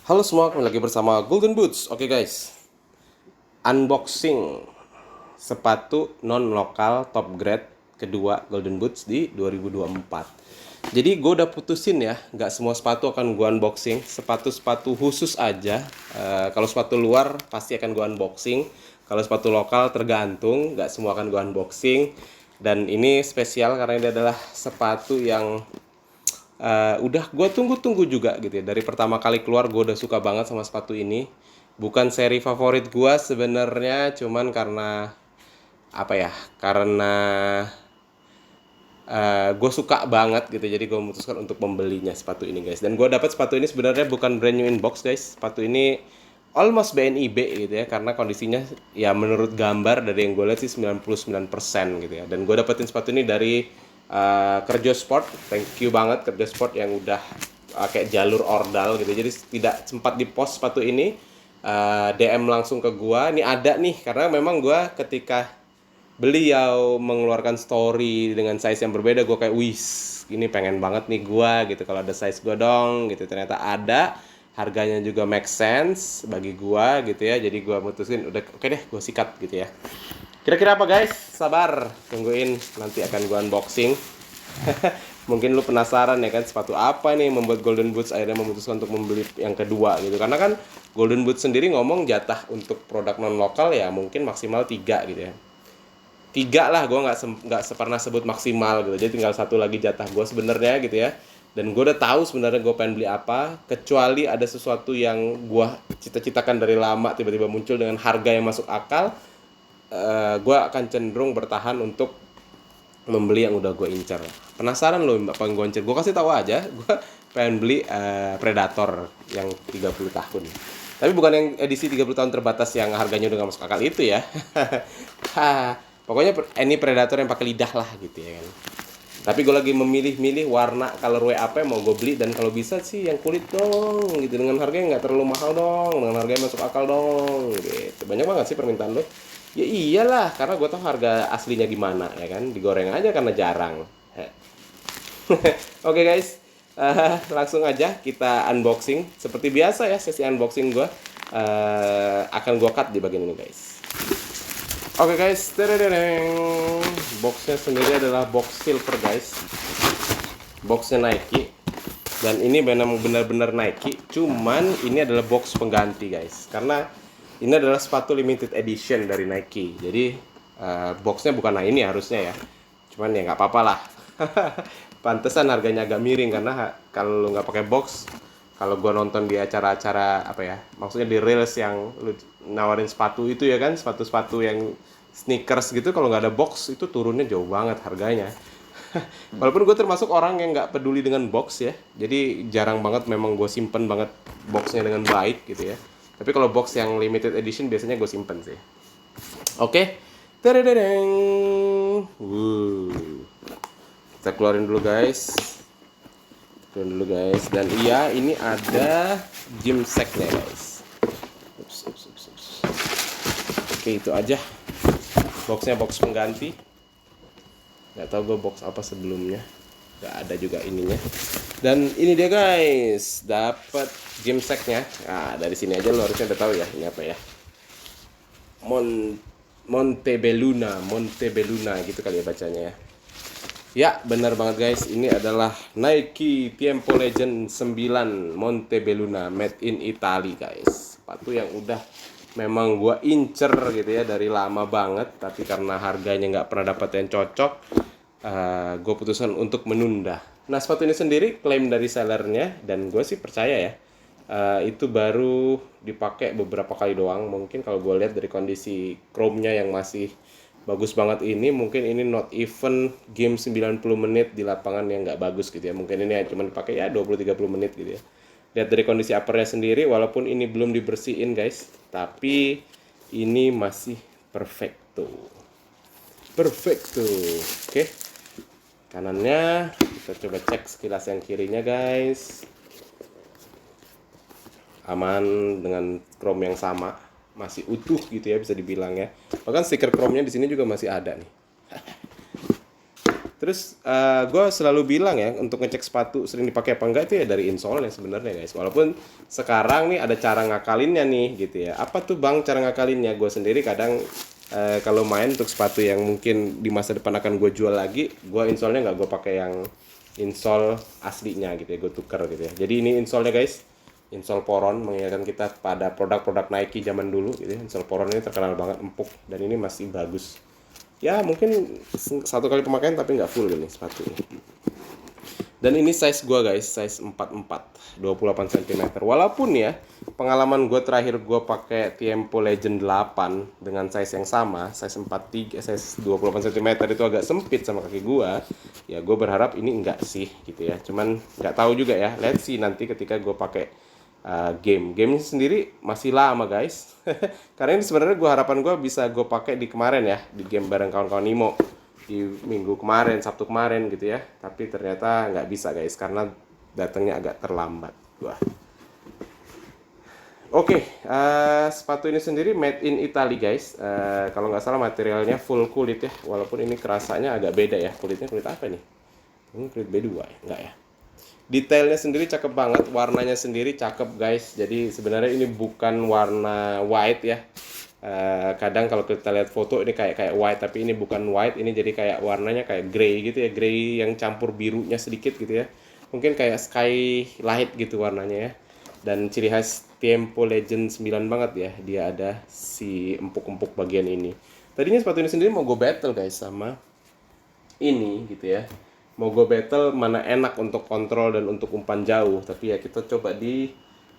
Halo semua, kembali lagi bersama Golden Boots. Oke guys, unboxing sepatu non lokal top grade kedua Golden Boots di 2024. Jadi gue udah putusin ya, nggak semua sepatu akan gue unboxing. Sepatu-sepatu khusus aja. Kalau sepatu luar pasti akan gue unboxing. Kalau sepatu lokal tergantung, nggak semua akan gue unboxing. Dan ini spesial karena ini adalah sepatu yang udah gue tunggu-tunggu juga gitu ya. Dari pertama kali keluar gue udah suka banget sama sepatu ini. Bukan seri favorit gue sebenarnya, cuman karena apa ya? Karena gue suka banget gitu. Jadi gue memutuskan untuk membelinya sepatu ini guys. Dan gue dapat sepatu ini sebenarnya bukan brand new in box guys. Sepatu ini almost BNIB gitu ya, karena kondisinya ya menurut gambar dari yang gue lihat sih 99% gitu ya. Dan gue dapetin sepatu ini dari Kerja Sport. Thank you banget Kerja Sport yang udah kayak jalur ordal gitu. Jadi tidak sempat di post sepatu ini, DM langsung ke gua. Ini ada nih karena memang gua ketika beliau mengeluarkan story dengan size yang berbeda, gue kayak wis ini pengen banget nih gue gitu kalau ada size gue dong gitu. Ternyata ada, harganya juga make sense bagi gue gitu ya. Jadi gue mutusin udah oke deh gue sikat gitu ya. Kira-kira apa guys, sabar tungguin nanti akan gue unboxing. Mungkin lu penasaran ya kan, sepatu apa nih membuat Golden Boots akhirnya memutuskan untuk membeli yang kedua gitu. Karena kan Golden Boots sendiri ngomong jatah untuk produk non lokal ya mungkin maksimal 3 gitu ya. Tiga lah, gue nggak pernah sebut maksimal gitu. Jadi tinggal satu lagi jatah gue sebenarnya gitu ya. Dan gue udah tahu sebenarnya gue pengen beli apa, kecuali ada sesuatu yang gue cita-citakan dari lama tiba-tiba muncul dengan harga yang masuk akal. Gue akan cenderung bertahan untuk membeli yang udah gue incer. Penasaran lo apa yang gue incer? Gue kasih tahu aja, gue pengen beli Predator yang 30 tahun. Tapi bukan yang edisi 30 tahun terbatas yang harganya udah gak masuk akal itu ya. Pokoknya ini Predator yang pakai lidah lah gitu ya kan. Tapi gue lagi memilih-milih warna colorway apa yang mau gue beli, dan kalau bisa sih yang kulit dong gitu, dengan harganya nggak terlalu mahal dong, dengan harganya masuk akal dong gitu. Banyak banget sih permintaan lo. Ya iyalah, karena gue tahu harga aslinya gimana ya kan, digoreng aja karena jarang. Oke guys, langsung aja kita unboxing. Seperti biasa ya, sesi unboxing gue akan gue cut di bagian ini guys. Oke guys, terereng. Boxnya sendiri adalah box silver guys. Boxnya Nike. Dan ini memang benar-benar Nike. Cuman ini adalah box pengganti guys. Karena ini adalah sepatu limited edition dari Nike. Jadi boxnya bukan ini harusnya ya. Cuman ya nggak apa-apa lah. Pantesan harganya agak miring karena kalau lu nggak pakai box, kalau gua nonton di acara-acara apa ya, maksudnya di reels yang lu nawarin sepatu itu ya kan, sepatu-sepatu yang sneakers gitu, kalau nggak ada box itu turunnya jauh banget harganya. Walaupun gue termasuk orang yang nggak peduli dengan box ya, jadi jarang banget memang gue simpen banget boxnya dengan baik gitu ya. Tapi kalau box yang limited edition biasanya gue simpen sih. Oke, terereng. Kita keluarin dulu guys. Dan iya, ini ada gym sacknya guys. Ups. Oke, itu aja. Boxnya box pengganti. Nggak tahu gue box apa sebelumnya. Nggak ada juga ininya. Dan ini dia guys, dapat gym sacknya. Nah, dari sini aja lo harusnya udah tahu ya ini apa ya. Montebelluna gitu kali ya bacanya ya. Ya, benar banget guys. Ini adalah Nike Tiempo Legend 9 Montebelluna made in Italy guys. Sepatu yang udah memang gua incer gitu ya dari lama banget, tapi karena harganya nggak pernah dapat yang cocok, gue putuskan untuk menunda. Nah, sepatu ini sendiri klaim dari sellernya, dan gue sih percaya ya, itu baru dipakai beberapa kali doang. Mungkin kalau gue lihat dari kondisi chrome-nya yang masih bagus banget ini, mungkin ini not even game 90 menit di lapangan yang nggak bagus gitu ya. Mungkin ini cuma dipakai ya 20-30 menit gitu ya. Lihat dari kondisi uppernya sendiri, walaupun ini belum dibersihin guys, tapi ini masih perfecto. Oke. Kanannya kita coba cek sekilas yang kirinya guys. Aman dengan chrome yang sama, masih utuh gitu ya bisa dibilang ya. Bahkan stiker chrome-nya di sini juga masih ada nih. Terus gue selalu bilang ya untuk ngecek sepatu sering dipakai apa enggak itu ya dari insole sebenarnya guys. Walaupun sekarang nih ada cara ngakalinnya nih gitu ya. Apa tuh bang cara ngakalinnya? Gue sendiri kadang kalau main untuk sepatu yang mungkin di masa depan akan gue jual lagi, gue insole-nya nggak gue pakai yang insole aslinya gitu ya. Gue tuker gitu ya. Jadi ini insole-nya guys. Insole poron mengingatkan kita pada produk-produk Nike zaman dulu gitu ya. Insole poron ini terkenal banget empuk dan ini masih bagus. Ya mungkin satu kali pemakaian tapi nggak full ini sepatu ini. Dan ini size gua guys, size 44, 28 cm. Walaupun ya pengalaman gue terakhir gue pakai Tiempo Legend 8 dengan size yang sama, size 43, size 28 cm itu agak sempit sama kaki gua. Ya gue berharap ini enggak sih gitu ya. Cuman nggak tahu juga ya. Let's see nanti ketika gue pakai game sendiri masih lama guys. Karena ini sebenarnya harapan gue bisa gue pakai di kemarin ya, di game bareng kawan-kawan Nimo di minggu kemarin, Sabtu kemarin gitu ya. Tapi ternyata nggak bisa guys karena datangnya agak terlambat. Wah. Oke, sepatu ini sendiri made in Italy guys. Kalau nggak salah materialnya full kulit ya, walaupun ini kerasanya agak beda ya. Kulitnya kulit apa nih? Ini kulit B2 ya? Nggak ya? Detailnya sendiri cakep banget, warnanya sendiri cakep guys. Jadi sebenarnya ini bukan warna white ya. Kadang kalau kita lihat foto ini kayak white, tapi ini bukan white. Ini jadi kayak warnanya kayak grey gitu ya, grey yang campur birunya sedikit gitu ya. Mungkin kayak sky light gitu warnanya ya. Dan ciri khas Tiempo Legend 9 banget ya. Dia ada si empuk-empuk bagian ini. Tadinya sepatu ini sendiri mau gue battle guys sama ini gitu ya, mau gue battle mana enak untuk kontrol dan untuk umpan jauh. Tapi ya kita coba di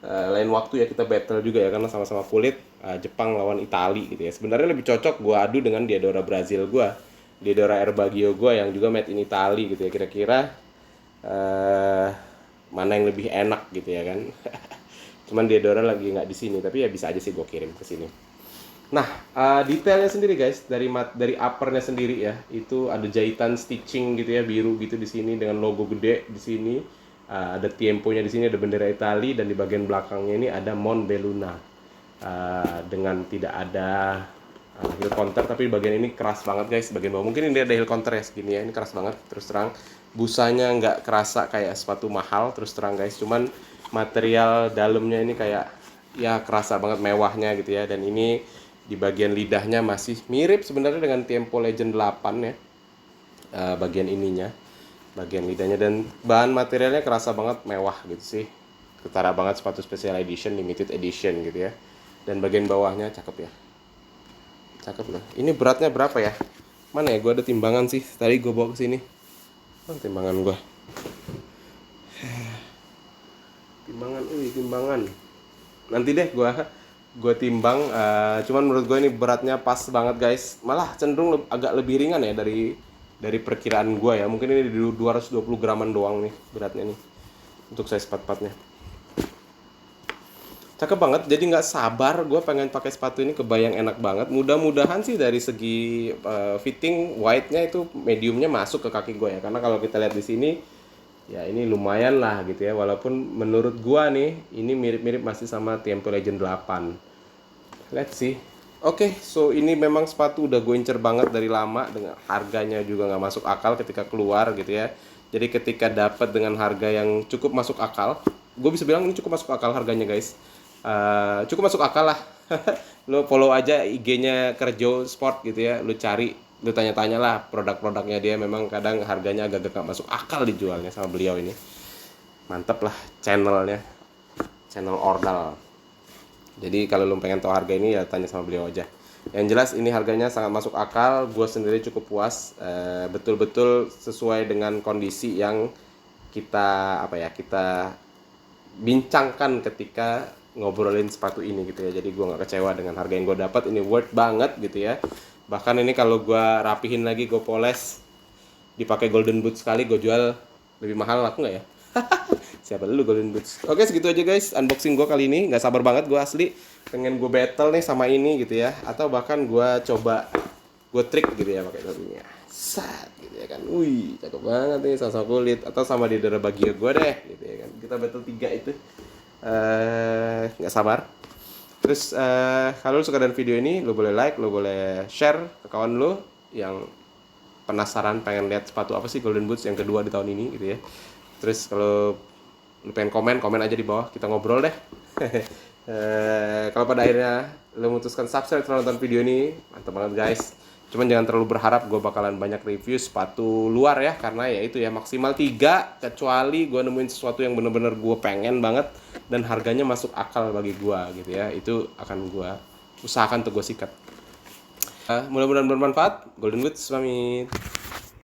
lain waktu ya kita battle juga ya, karena sama-sama kulit Jepang lawan Itali gitu ya. Sebenarnya lebih cocok gue adu dengan Diadora Brazil gue, Diadora Air gue yang juga made in Italy gitu ya. Kira-kira mana yang lebih enak gitu ya kan. Cuman Diadora lagi nggak di sini, tapi ya bisa aja sih gue kirim ke sini. Nah, detailnya sendiri guys, dari uppernya sendiri ya, itu ada jahitan stitching gitu ya, biru gitu di sini dengan logo gede di sini. Ada Tiemponya di sini, ada bendera Italia, dan di bagian belakangnya ini ada Montbelluna. Dengan tidak ada heel counter, tapi bagian ini keras banget guys, bagian bawah. Mungkin ini ada heel counter ya segini ya, ini keras banget terus terang. Busanya nggak kerasa kayak sepatu mahal terus terang guys, cuman material dalamnya ini kayak ya kerasa banget mewahnya gitu ya. Dan ini di bagian lidahnya masih mirip sebenarnya dengan Tiempo Legend 8 ya, bagian ininya, bagian lidahnya, dan bahan materialnya kerasa banget mewah gitu sih, ketara banget sepatu special edition, limited edition gitu ya. Dan bagian bawahnya cakep ya, cakep loh. Ini beratnya berapa ya, mana ya, gue ada timbangan sih tadi gue bawa ke sini. Timbangan gue, timbangan nanti deh gue timbang. Cuman menurut gue ini beratnya pas banget guys, malah cenderung agak lebih ringan ya dari perkiraan gue ya. Mungkin ini di 220 graman doang nih beratnya nih untuk size 44 nya. Cakep banget, jadi nggak sabar gue pengen pakai sepatu ini, kebayang enak banget. Mudah-mudahan sih dari segi fitting white-nya itu mediumnya masuk ke kaki gue ya, karena kalau kita lihat di sini ya ini lumayan lah gitu ya. Walaupun menurut gua nih ini mirip-mirip masih sama Tiempo Legend 8. Let's see. Oke, so ini memang sepatu udah gue incer banget dari lama, dengan harganya juga nggak masuk akal ketika keluar gitu ya. Jadi ketika dapat dengan harga yang cukup masuk akal, gue bisa bilang ini cukup masuk akal harganya guys. Cukup masuk akal lah. Lo follow aja IG-nya Kerjo Sport gitu ya, lo cari, lu tanya-tanya lah produk-produknya dia. Memang kadang harganya agak gak masuk akal dijualnya sama beliau ini. Mantep lah channelnya, channel Ordal. Jadi kalau lu pengen tahu harga ini ya tanya sama beliau aja. Yang jelas ini harganya sangat masuk akal, gue sendiri cukup puas. Betul-betul sesuai dengan kondisi yang kita kita bincangkan ketika ngobrolin sepatu ini gitu ya. Jadi gue nggak kecewa dengan harga yang gue dapat, ini worth banget gitu ya. Bahkan ini kalau gue rapihin lagi, gue poles, dipakai golden boots sekali, gue jual lebih mahal, laku nggak ya? Siapa dulu golden boots. Oke, segitu aja guys unboxing gue kali ini. Nggak sabar banget gue asli, pengen gue battle nih sama ini gitu ya, atau bahkan gue coba gue trik gitu ya pakai sepatunya. Sat gitu ya kan. Wih, cakep banget nih sama kulit, atau sama di daerah bagian gue deh gitu ya kan. Kita battle 3 itu. Nggak sabar. Terus kalau lu suka dengan video ini, lu boleh like, lu boleh share ke kawan lu yang penasaran pengen lihat sepatu apa sih Golden Boots yang kedua di tahun ini gitu ya. Terus kalau lu pengen komen aja di bawah, kita ngobrol deh. Kalau pada akhirnya lu memutuskan subscribe setelah nonton video ini, mantap banget guys. Cuman jangan terlalu berharap gue bakalan banyak review sepatu luar ya, karena ya itu ya maksimal 3, kecuali gue nemuin sesuatu yang bener-bener gue pengen banget dan harganya masuk akal bagi gue gitu ya. Itu akan gue usahakan untuk gue sikat. Mudah-mudahan bermanfaat. Golden Boots pamit.